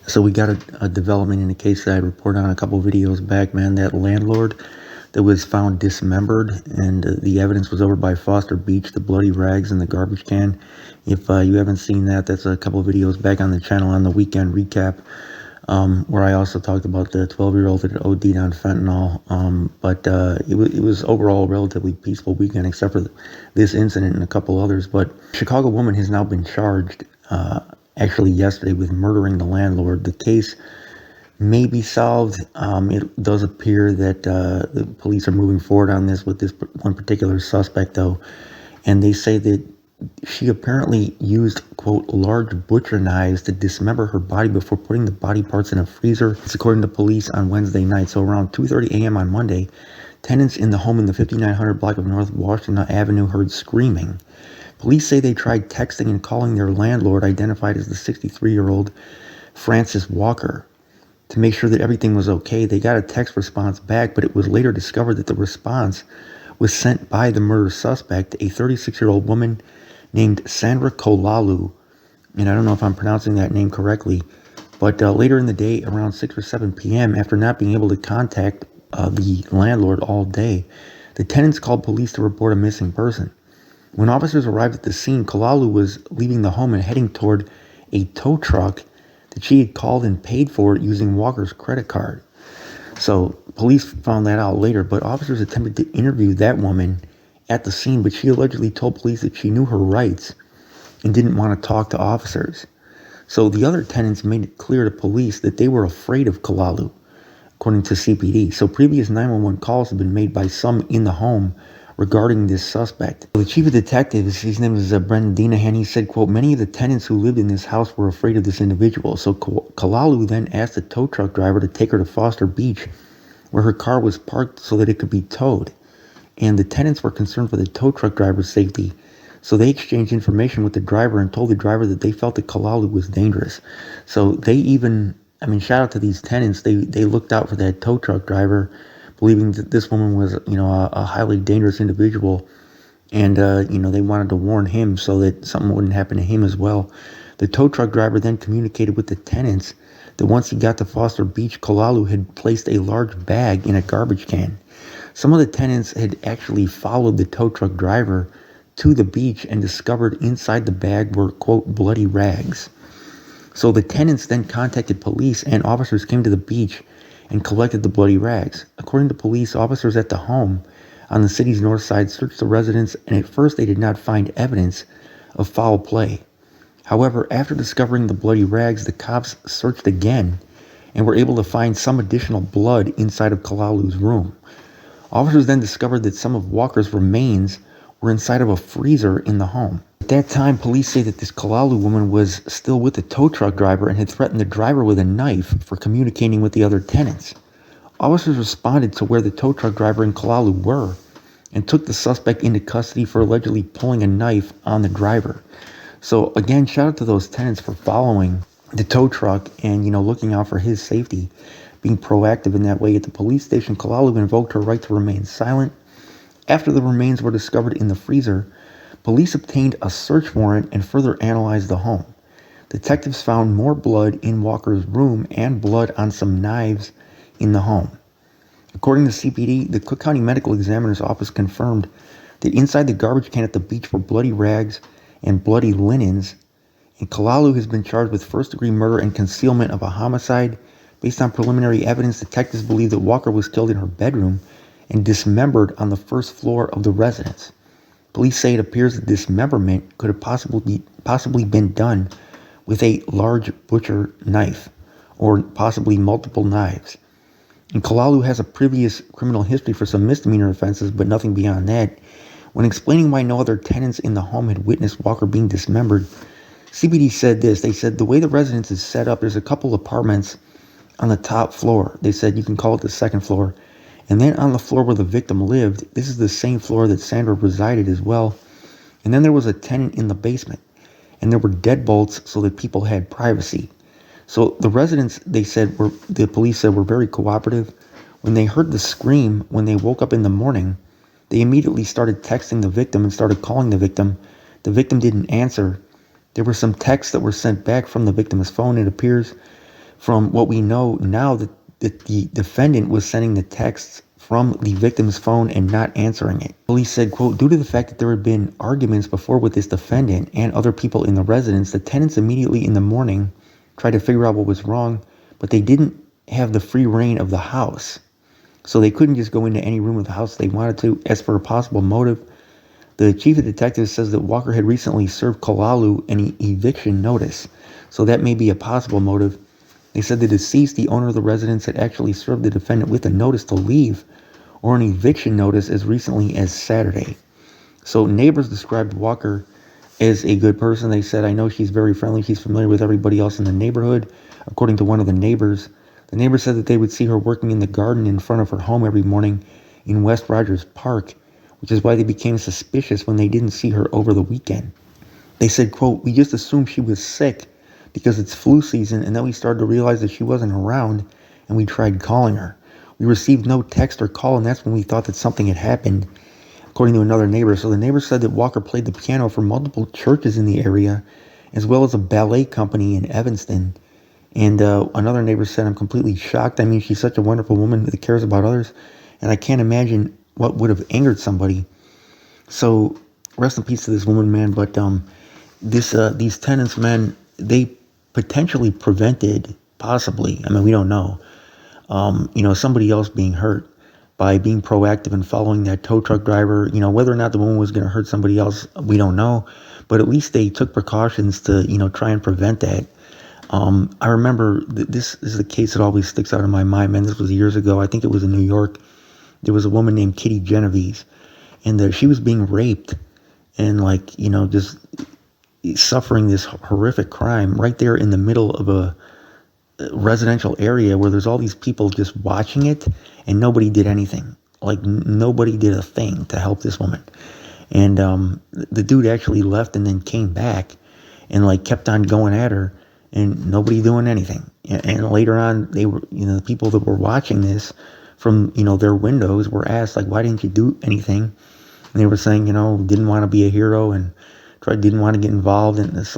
So we got a development in the case that I reported on a couple videos back, man. That landlord that was found dismembered, and the evidence was over by Foster Beach, the bloody rags in the garbage can. If you haven't seen that, that's a couple videos back on the channel on the weekend recap, where I also talked about the 12-year-old that OD'd on fentanyl. But it was overall a relatively peaceful weekend, except for this incident and a couple others. But a Chicago woman has now been charged, actually yesterday, with murdering the landlord. The case may be solved. It does appear that the police are moving forward on this with this one particular suspect, though. And they say that she apparently used, quote, large butcher knives to dismember her body before putting the body parts in a freezer. It's according to police on Wednesday night. So around 2:30 a.m. on Monday, tenants in the home in the 5900 block of North Washington Avenue heard screaming. Police say they tried texting and calling their landlord, identified as the 63-year-old Francis Walker, to make sure that everything was okay. They got a text response back, but it was later discovered that the response was sent by the murder suspect, a 36-year-old woman named Sandra Kolalu. And I don't know if I'm pronouncing that name correctly, but later in the day, around 6 or 7 p.m., after not being able to contact the landlord all day, the tenants called police to report a missing person. When officers arrived at the scene, Kolalu was leaving the home and heading toward a tow truck that she had called and paid for using Walker's credit card. So police found that out later, but officers attempted to interview that woman at the scene, but she allegedly told police that she knew her rights and didn't want to talk to officers. So the other tenants made it clear to police that they were afraid of Kolalu, according to CPD. So previous 911 calls have been made by some in the home regarding this suspect. The chief of detectives, his name is Brendan Dinahan, he said, quote, many of the tenants who lived in this house were afraid of this individual. So Kolalu then asked the tow truck driver to take her to Foster Beach, where her car was parked so that it could be towed. And the tenants were concerned for the tow truck driver's safety. So they exchanged information with the driver and told the driver that they felt that Kolalu was dangerous. So they even, shout out to these tenants, they looked out for that tow truck driver, believing that this woman was, a highly dangerous individual. And, they wanted to warn him so that something wouldn't happen to him as well. The tow truck driver then communicated with the tenants that once he got to Foster Beach, Kolalu had placed a large bag in a garbage can. Some of the tenants had actually followed the tow truck driver to the beach and discovered inside the bag were, quote, bloody rags. So the tenants then contacted police, and officers came to the beach and collected the bloody rags. According to police, officers at the home on the city's north side searched the residence, and at first they did not find evidence of foul play. However, after discovering the bloody rags, the cops searched again and were able to find some additional blood inside of Kolalu's room. Officers then discovered that some of Walker's remains were inside of a freezer in the home. At that time, police say that this Kolalu woman was still with the tow truck driver and had threatened the driver with a knife for communicating with the other tenants. Officers responded to where the tow truck driver and Kolalu were and took the suspect into custody for allegedly pulling a knife on the driver. So again, shout out to those tenants for following the tow truck and, looking out for his safety, being proactive in that way. At the police station, Kolalu invoked her right to remain silent. After the remains were discovered in the freezer, police obtained a search warrant and further analyzed the home. Detectives found more blood in Walker's room and blood on some knives in the home. According to CPD, the Cook County Medical Examiner's Office confirmed that inside the garbage can at the beach were bloody rags and bloody linens, and Kolalu has been charged with first-degree murder and concealment of a homicide. Based on preliminary evidence, detectives believe that Walker was killed in her bedroom and dismembered on the first floor of the residence. Police say it appears that dismemberment could have possibly been done with a large butcher knife, or possibly multiple knives. And Kolalu has a previous criminal history for some misdemeanor offenses, but nothing beyond that. When explaining why no other tenants in the home had witnessed Walker being dismembered, CPD said this. They said the way the residence is set up, there's a couple apartments on the top floor. They said you can call it the second floor. And then on the floor where the victim lived, this is the same floor that Sandra resided as well. And then there was a tenant in the basement. And there were deadbolts so that people had privacy. So the residents, the police said, were very cooperative. When they heard the scream, when they woke up in the morning, they immediately started texting the victim and started calling the victim. The victim didn't answer. There were some texts that were sent back from the victim's phone, it appears. from what we know now, that the defendant was sending the texts from the victim's phone and not answering it. Police said, quote, due to the fact that there had been arguments before with this defendant and other people in the residence, the tenants immediately in the morning tried to figure out what was wrong, but they didn't have the free reign of the house. So they couldn't just go into any room of the house they wanted to. As for a possible motive, the chief of detectives says that Walker had recently served Kalalu an eviction notice. So that may be a possible motive. They said the deceased, the owner of the residence, had actually served the defendant with a notice to leave or an eviction notice as recently as Saturday. So neighbors described Walker as a good person. They said, I know she's very friendly. She's familiar with everybody else in the neighborhood. According to one of the neighbors said that they would see her working in the garden in front of her home every morning in West Rogers Park, which is why they became suspicious when they didn't see her over the weekend. They said, quote, we just assumed she was sick because it's flu season, and then we started to realize that she wasn't around, and we tried calling her. We received no text or call, and that's when we thought that something had happened, according to another neighbor. So the neighbor said that Walker played the piano for multiple churches in the area, as well as a ballet company in Evanston. And another neighbor said, I'm completely shocked. I mean, she's such a wonderful woman that cares about others, and I can't imagine what would have angered somebody. So rest in peace to this woman, man. But these tenants, man, they potentially prevented, possibly, I mean, we don't know, somebody else being hurt by being proactive and following that tow truck driver. Whether or not the woman was going to hurt somebody else, we don't know. But at least they took precautions to, try and prevent that. I remember this is the case that always sticks out in my mind, man. This was years ago. I think it was in New York. There was a woman named Kitty Genovese, and she was being raped and just suffering this horrific crime right there in the middle of a residential area where there's all these people just watching it, and nobody did anything. Nobody did a thing to help this woman. And the dude actually left and then came back and kept on going at her, and nobody doing anything. And later on, they were, the people that were watching this from, their windows were asked, why didn't you do anything? And they were saying, didn't want to be a hero and didn't want to get involved. And it's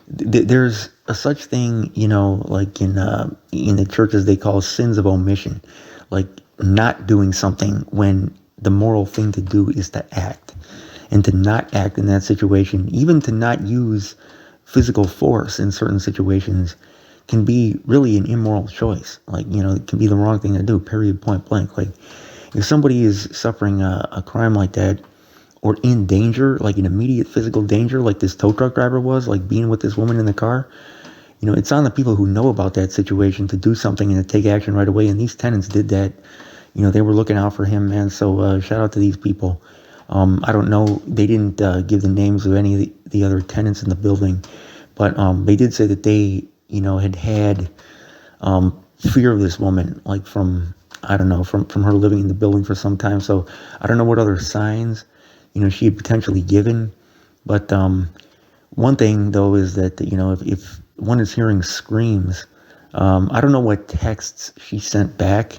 there's a such thing, in the churches they call sins of omission, not doing something when the moral thing to do is to act, and to not act in that situation, even to not use physical force in certain situations, can be really an immoral choice. It can be the wrong thing to do, period, point blank. If somebody is suffering a crime like that, or in danger, in immediate physical danger, like this tow truck driver was, being with this woman in the car, it's on the people who know about that situation to do something and to take action right away. And these tenants did that. They were looking out for him, man. So shout out to these people. I don't know. They didn't give the names of any of the other tenants in the building, but they did say that they, had fear of this woman, from her living in the building for some time. So I don't know what other signs, she had potentially given. But one thing, though, is that, if one is hearing screams, I don't know what texts she sent back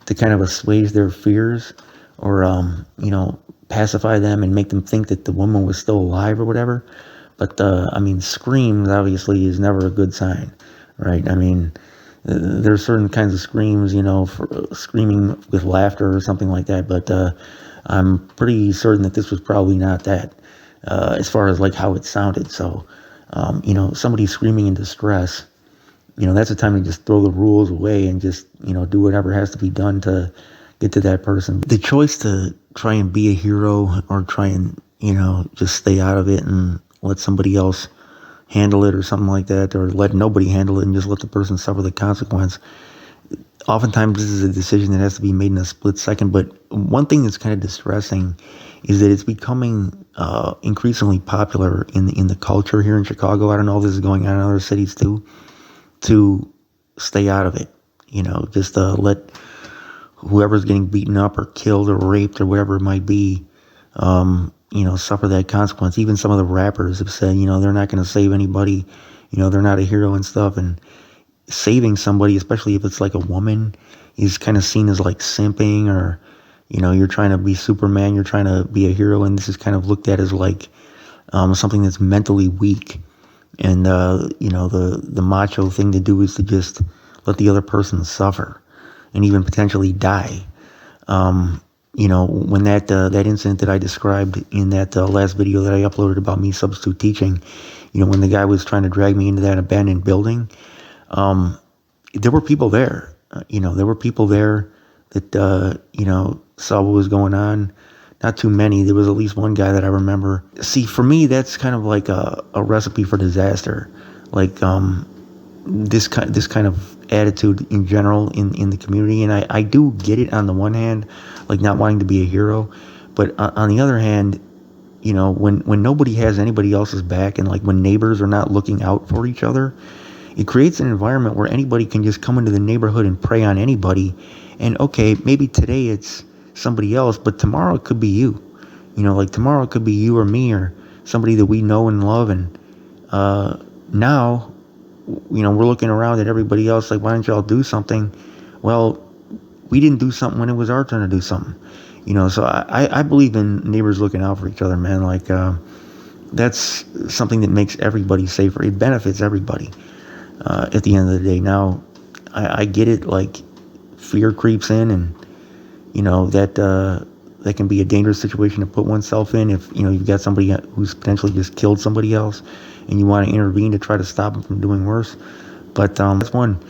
to kind of assuage their fears or, pacify them and make them think that the woman was still alive or whatever. But, screams, obviously, is never a good sign, right? There's certain kinds of screams, for screaming with laughter or something like that. But I'm pretty certain that this was probably not that, as far as how it sounded. So, somebody screaming in distress, that's the time to just throw the rules away and just, do whatever has to be done to get to that person. The choice to try and be a hero or try and, just stay out of it and let somebody else handle it or something like that, or let nobody handle it and just let the person suffer the consequence. Oftentimes this is a decision that has to be made in a split second. But one thing that's kind of distressing is that it's becoming increasingly popular in the culture here in Chicago. I don't know if this is going on in other cities too, to stay out of it. Just let whoever's getting beaten up or killed or raped or whatever it might be, suffer that consequence. Even some of the rappers have said, they're not going to save anybody. They're not a hero and stuff. And saving somebody, especially if it's a woman, is kind of seen as simping, or, you're trying to be Superman, you're trying to be a hero. And this is kind of looked at as something that's mentally weak. And, the macho thing to do is to just let the other person suffer and even potentially die. When that incident that I described in that last video that I uploaded about me substitute teaching, when the guy was trying to drag me into that abandoned building, there were people there. There were people there that, saw what was going on. Not too many. There was at least one guy that I remember. See, for me, that's kind of like a recipe for disaster. Like, this kind of attitude in general in the community. And I do get it on the one hand, like not wanting to be a hero. But on the other hand, when nobody has anybody else's back, and like when neighbors are not looking out for each other, it creates an environment where anybody can just come into the neighborhood and prey on anybody. And okay, maybe today it's somebody else, but tomorrow it could be you. Like tomorrow it could be you or me or somebody that we know and love. And now, we're looking around at everybody else like, why don't y'all do something? Well, we didn't do something when it was our turn to do something. So I believe in neighbors looking out for each other, man. Like, that's something that makes everybody safer. It benefits everybody at the end of the day. Now, I get it, like, fear creeps in, and, that can be a dangerous situation to put oneself in if, you've got somebody who's potentially just killed somebody else and you want to intervene to try to stop them from doing worse. But that's one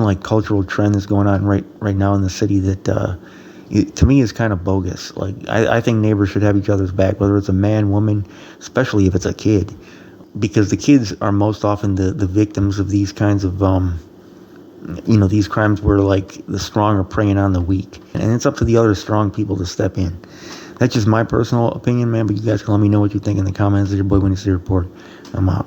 like cultural trend that's going on right now in the city that to me is kind of bogus. Like, I think neighbors should have each other's back, whether it's a man, woman, especially if it's a kid, because the kids are most often the victims of these kinds of these crimes where like the strong are preying on the weak, and it's up to the other strong people to step in. That's just my personal opinion, man, but you guys can let me know what you think in the comments. It's your boy Winnie C. Report. I'm out.